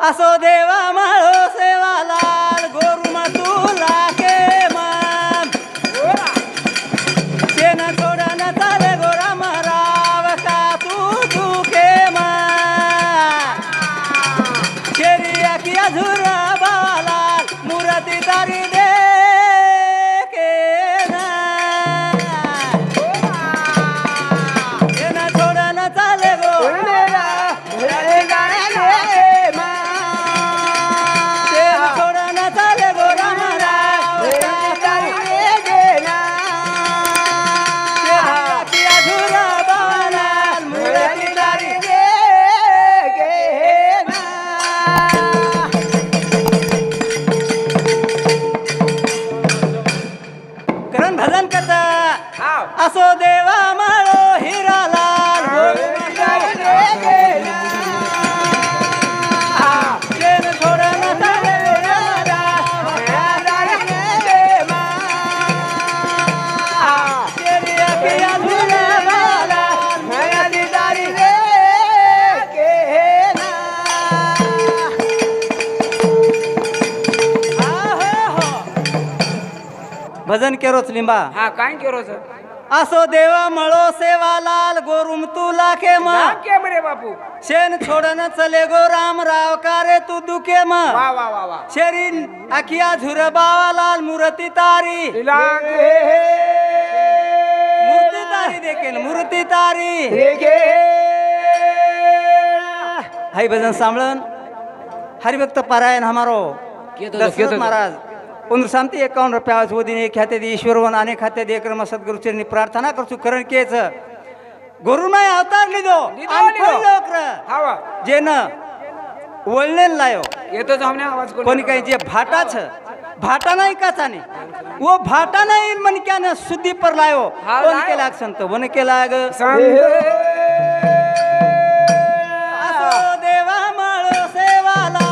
असो देवा माळो सेवालाल गोरुम तुला के मान सेना थोडा न चाले गोरा महाराव का तू के मान शेरिया किया झुरा बालाल मुरती तारी दे के ना सेना थोडा न चाले गो भजन करता असो देवा माळो हिरालाल शेण थोडा न चाले शेरिया किया झुरा बालाल मुरती तारी दे के ना भजन केरोच लिंबा हा काय केरोच असो देवा मळो सेवालाल गोरुम तुला के मा के मरे बापू शेन छोडन चले गो राम राव कारे तू दुखे मा वा वा वा वा शेरीन आखिया झुर बावालाल मूर्ती तारी मूर्ती तारी देखील मूर्ती तारी हाय भजन सांभळन हरिभक्त पारायण हमारो दशरथ महाराज उन शांति 51 रुपया वो दिन एक खाते दी ईश्वरवन आने खाते दे क्रम सद्गुरु चरणी प्रार्थना करसु करण केच गुरु माय अवतार लिदो अनफळ लोकर हावा जेन वळणेन लायो येतो हमने आवाज कोणी काही जे भाटा छ भाटा नाही काचाने वो भाटा नाही मन क्या शुद्धि पर लायो कोण के लाग संत वन के लाग असो देवा माळो सेवाला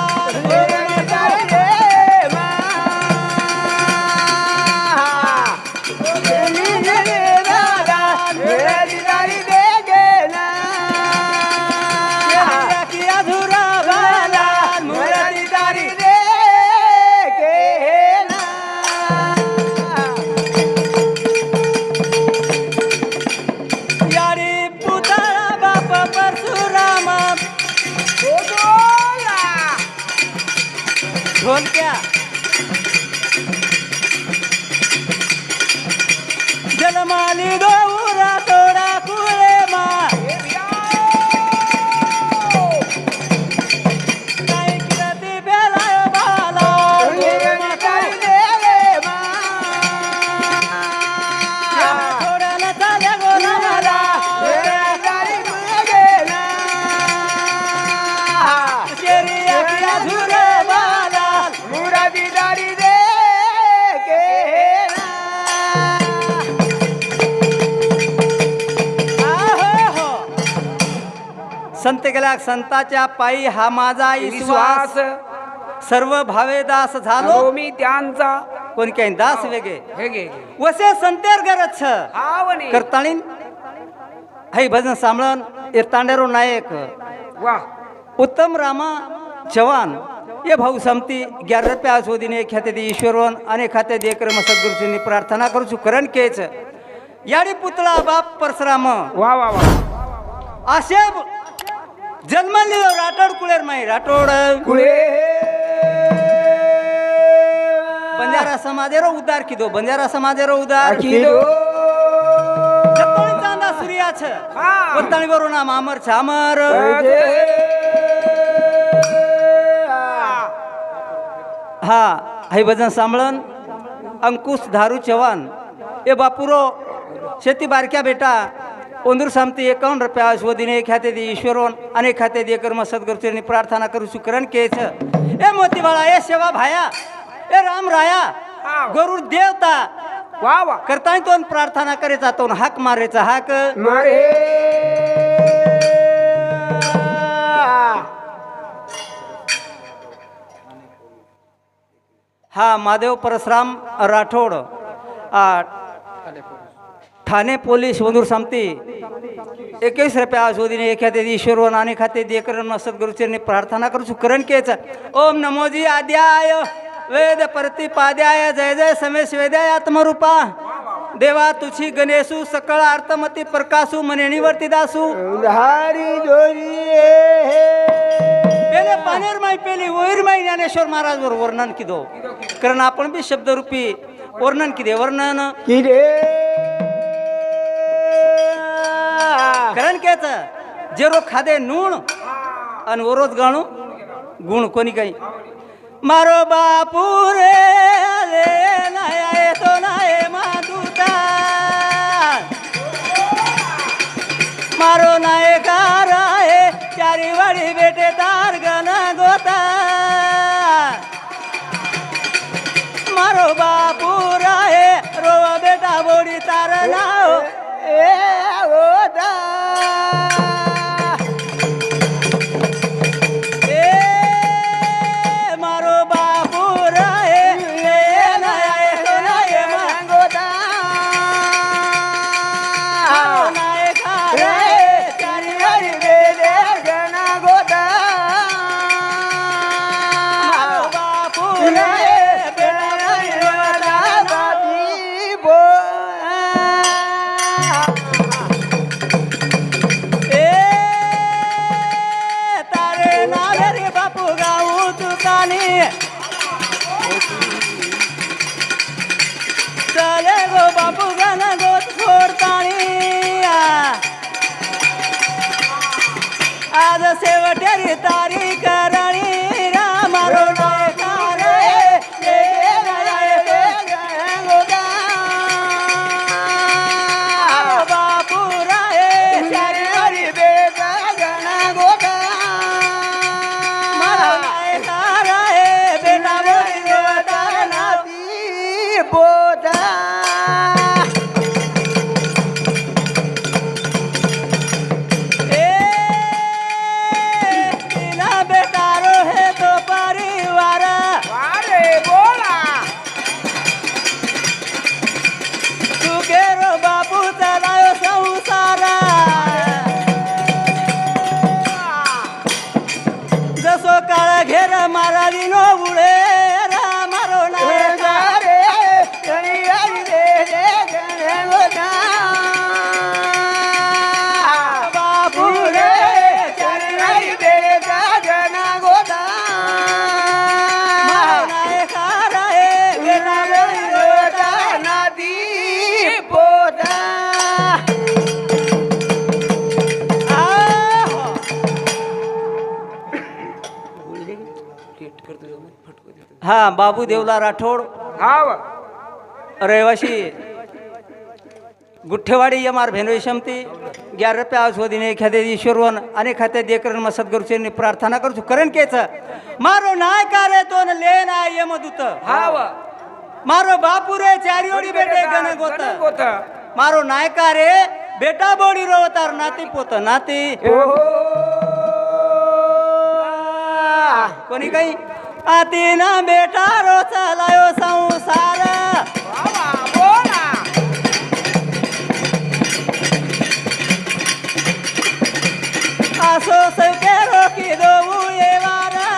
ढोलक्या जलमाली दोरा तोडा कुळे मा काही किती बेलाय बाला थोड्याला चाल्या गोला शेरिया किया झुर संत गेला संताच्या पायी हा माझा विश्वास सर्व भावे दास झालो मी त्यांचा कोण काही दास वेगे हेगे वसे संतेर गरज छ आवणे करताळीन हाय भजन सांभळन ए तांडेरो नायक वा उत्तम रामा जवान ये भाऊ समती 11 रुपया आज दिन खाते दे ईश्वरवन आणि खाते दे क्रम सद्गुरुची प्रार्थना करू करण केच याडी पुतळा बाप परशुराम वा वा वा असे जन्मलिलो राठोड कुळेर माई राठोड कुळे बंजारा समाजेरो उद्धार किदो बंजारा समाजेरो उद्धार किदो जतोणी चांदा सूर्या छ वत्ताणी बरो नाम अमर छामर हा हाय भजन सांभळन अंकुश धारू चव्हाण ए बापुरो शेती बारक्या बेटा ओंदूर सामती 51 रुपया शोधीने खाते दे ईश्वरवन अनेक खाते दे कर्म सद्गुरुचरणी प्रार्थना करू सुकरण केच ए मोतीबाळा ए सेवा भाया ए राम राया गरुड देवता वा वा करता तो प्रार्थना करेचा तो हाक मारेचा हाक मारे हा महादेव परशुराम राठोड ठाणे पोलीस वंदूर सामती 21 रुपया शोधीने एखाद्या ईश्वर आणि खाते दे करण सद्गुरुचरणी प्रार्थना करू सुकरण केच ओम नमोजी आद्याय वेद प्रतिपाद्याय जय जय समेश वेद्याय आत्मरूपा देवा तुझी गणेशू सकळ अर्थमती प्रकाशू मनेणीवरती दासू धारी दोरी पेले पानेर माई पेली वैर माई ज्ञानेश्वर महाराज वर वर्णन किदो कारण आपण बी शब्दरूपी वर्णन किदे वर्णन किरे कारण केच जे रो खादे नूण आणि वरोज गाणू गुण कोणी काही मारो बापू रे नाया येतो नाये मातुता मारो नाये काराये चारी वाडी बेटे तार गण गोता मारो बापू राये रो बेटा बोडी तार नाव ए ओदा मारो बापू राये नाया येतो नाये मांगोदा नाये काराये चारी वारी वेदे गणा गोदा मारो बापू रे बेटा बाबी बो तारे नावे रे बापू गाऊ तुकानी चले गो बापू गण गोत फोडतानी आज शेवटेरी तारी करणी रामारो नायकारे बापू राये चारी वारी बेगा गणा गोदा मारो नायकारे बेटा बोली देवता नाती बोदा तिला बेटा रोहे तो परिवार वारे बोला सुखेरो बापू चलायो संसार जसो काळ घेर मारा दिनो उडे मारो नायका बापू रे मारो नायका रे बेटा बोली देवता आहो. हा बाबू देवला राठोड हाव रहिवाशी गुठ्ठेवाडी यमार भेनवेशमती 11 रुपया शोधीने एखाद्या ईश्वरवन आणि खात्या देकरण मग सद्गुरुचरणी प्रार्थना करतो करण केच मारो नाय का रे तो ले ना यमदूत हाव मारो बापू रे चारी ओडी बेटे गण गोत गोत मारो नायका रे बेटा बोडी रोवतार नाती पोत नाती कोणी काही आती ना बेटा रो चलायो संसार वावा बोला असो सौकेरो की दोऊ ये वारा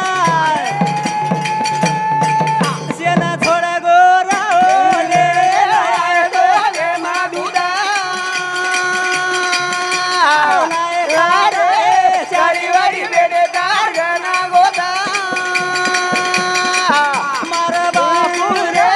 शेना थोडा गोरा ओले चारी वारी बेडे गणा गोदा मार बापू रे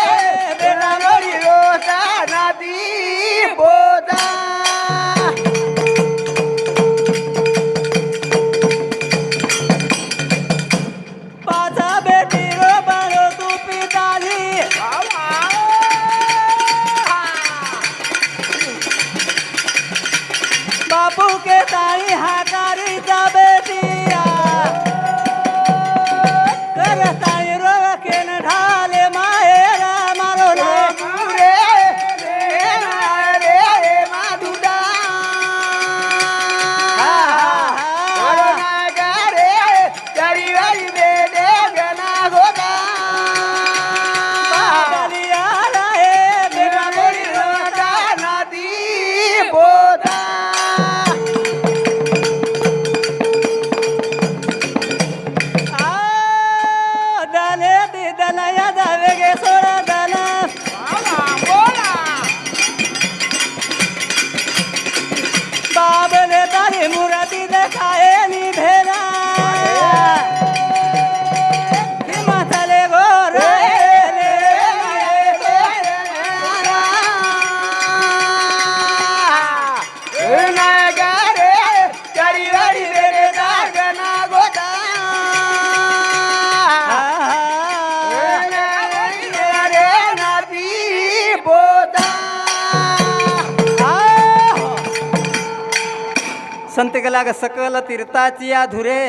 संत लाग सकल तीर्थाची धुरे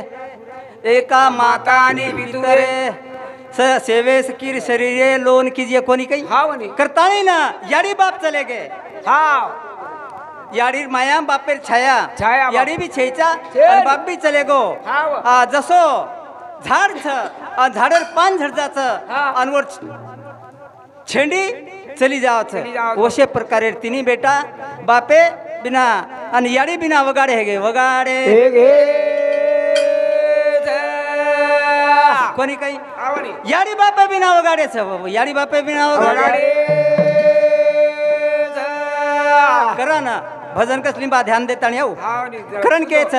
एका माताने बितुरे सेवेस किर शरीरे लोन कीजिए कोणी काही हा म्हणे करता नाही ना याडी बाप चले गे हा याडी माया बापेर छाया छाया बाप. याडी भी छेचा छे. आणि बाप भी चले गो हा व. जसो झाड छ आणि झाडर पान झडजाच हा. आणि वर छेंडी चली जावच चली जावच. ओशे प्रकारे तिन्ही बेटा बापे बिना आणि याडी बिना वगाडे हे गे वगाडे हे घे कोणी काही हा म्हणे याडी बापे बिना वगाडेच याडी बापे बिना वगाडे करा ना भजन कसली बा ध्यान देता येऊ हा म्हणे करण केच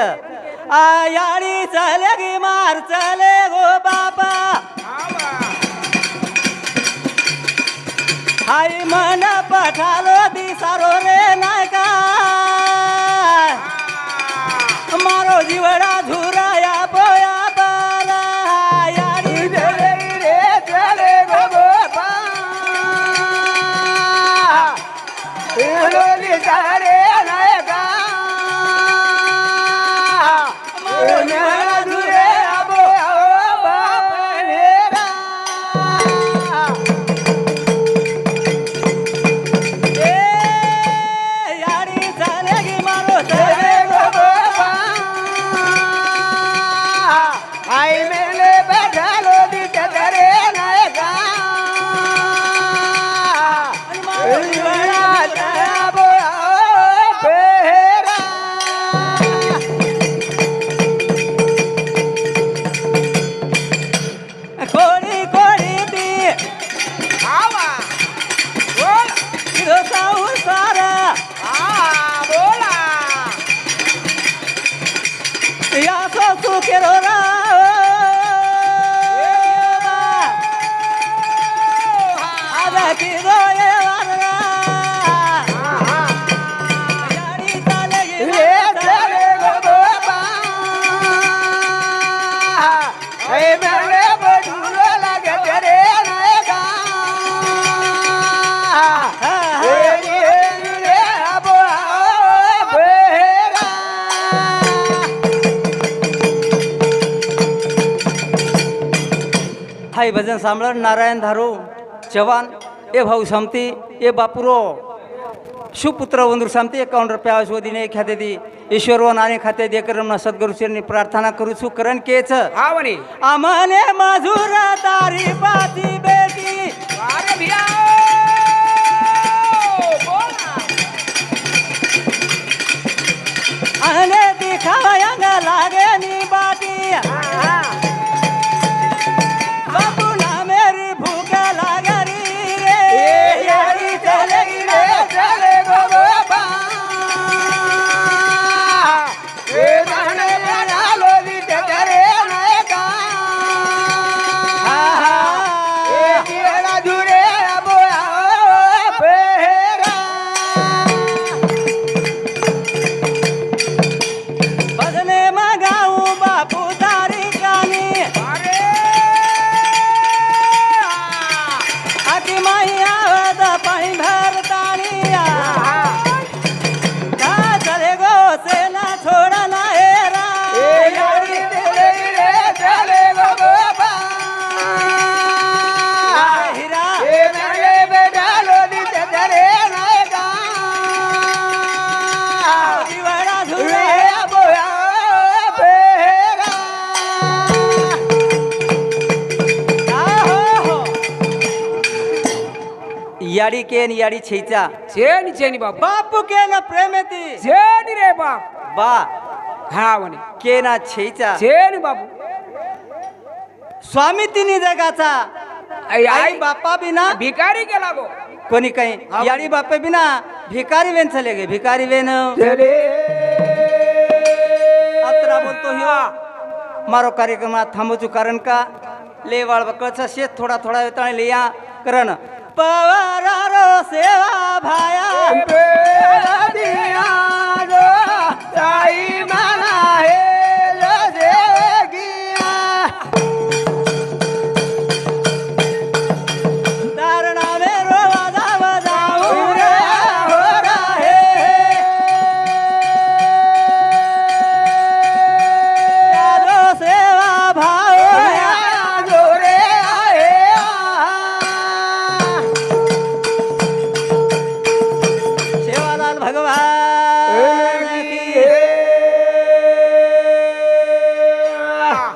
याडी चले गी मार चले गो बापा हाय मन पठालो दिसारो रे नायका मारो जीवडा झुराया पोया बाला याडी चले रे चले गो बाबा लोली सारे नायका दुरे अबो बापनेरा याडी चले गी मारो चले चले गो बाबा आई मेले बैठालो दी चतरे नायका अबो पेरा कोणी कोणी ती आवा बोल साऊ सारा हा बोला या सो केरो रा आदा की रोये वारा याडी चाले गे ले चले गो बाबा ऐ मेले बडूलो लागे तेरे नायका रे अबो बेरा हाय भजन सांभळ नारायण धारो चव्हाण ए भाऊ सामती ए बापुरो सुपुत्र वंदूर सामती 51 रुपया शोधीने ख्याते दी ईश्वर नाणे खाते दे करम सद्गुरु चरणी प्रार्थना करू छु करण केच हा म्हणे आमने मधुर तारी पाती बेटी अरे भिया बोला अने दिखावयांग लागे नी बाटी बापू ना मेरी भूख लागे रे यारी चले रे चले गो बाबा ए नाने बनालो दी तेरे नायका ए केड़ा दुरे अबो पेरा भजने मगाऊ बापू तारी कानी अरे आकी माही आवद पाणी भरतानिया का चले गो सेना छोडना हेरा ए यारी चले रे चले गो बाबा हिरा ए नाने बनालो दी तेरे नायका जीवडा रे धुरे अबो पेरा आहो याडी केन याडी छेचा चेनी चेनी बाबा बापू केन प्रेमेती चेनी रे बाप बा हा म्हणे केना छेचा चेनी बाबू स्वामी तिन्ही जगाचा आई आई बापा बिना भिकारी गेला गो कोणी काही याडी बापे बिना भिकारी वेन चले गे भिकारी वेन चले अत्रा बोलतो ह्यो मारो कार्यक्रमात थांबवचू कारण का ले वाळ बकळचा शेत थोडा थोडा वेताळे लिया करण पवारारो सेवा भाया बेला दिया जो साई मना है जो देगिया